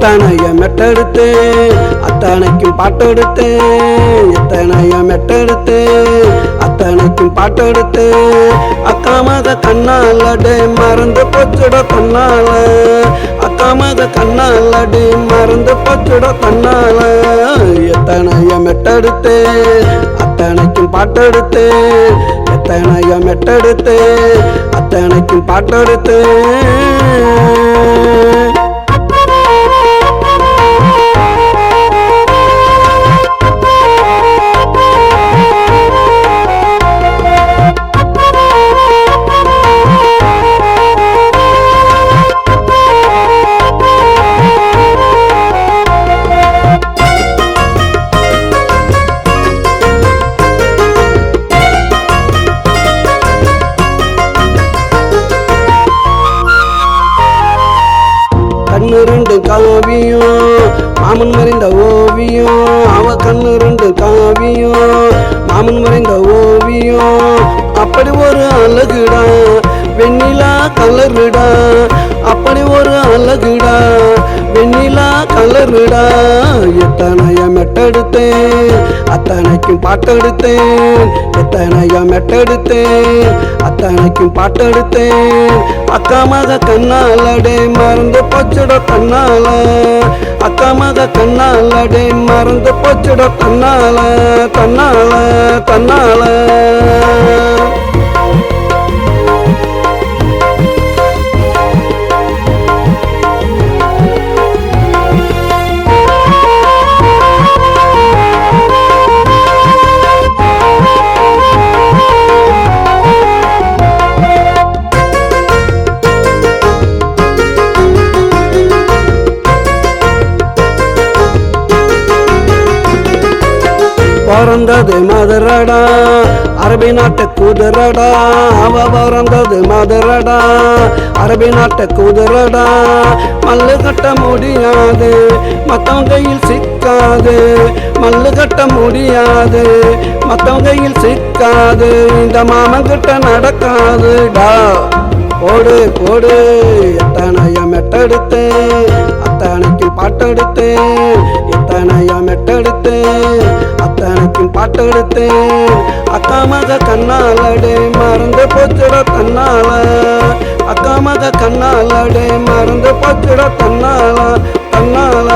எத்தனைய மெட்டெடுத்து அத்தனைக்கும் பாட்டெடுத்து எத்தனைய மெட்டெடுத்து அத்தனைக்கும் பாட்டெடுத்து அக்காமக கண்ணாலடே மறந்து போச்சுட தன்னால அக்காமக கண்ணாலடே மறந்து போச்சுட தன்னால எத்தனைய மெட்டெடுத்து அத்தனைக்கும் பாட்டெடுத்து எத்தனைய மெட்டெடுத்து அத்தனைக்கும் பாட்டெடுத்து கண்ணு ரெண்டு காவியம் மாமன் மறைந்த ஓவியம் அவ கண்ணு ரெண்டு காவியம் மாமன் மறைந்த ஓவியம் அப்படி ஒரு அழகுடா வெண்ணிலா கலருடா அப்படி ஒரு அழகுடா வெண்ணிலா கலருடா எத்தனைய மெட்டெடுத்தேன் அத்தனைக்கும் பாட்டெடுத்தேன் எத்தனைய மெட்டெடுத்தேன் அத்தனைக்கும் பாட்டெடுத்தேன் அக்காமக கண்ணாலடே மறந்து போச்சுட தன்னால அக்காமக கண்ணாலடே மறந்து போச்சுட தன்னால தன்னால தன்னால பிறந்தது மதுரடா அரபி நாட்டு குதிரடா அவ பிறந்தது மதுரடா அரபி நாட்டு குதிரடா மல்லு கட்ட முடியாது மத்தவங்க கையில் சிக்காது மல்லு கட்ட முடியாது மத்தவங்க கையில் சிக்காது இந்த மாமன் கிட்ட நடக்காதுடா போடு போடு எத்தனைய மெட்டெடுத்து அத்தனைக்கும் பாட்டெடுத்து எத்தனைய மெட்டெடுத்து அத்தனைக்கும் பாட்டெடுத்து அக்காமக கண்ணாலடே மறந்து போச்சுட தன்னால அக்காமக கண்ணாலடே மறந்து போச்சுட தன்னால தன்னால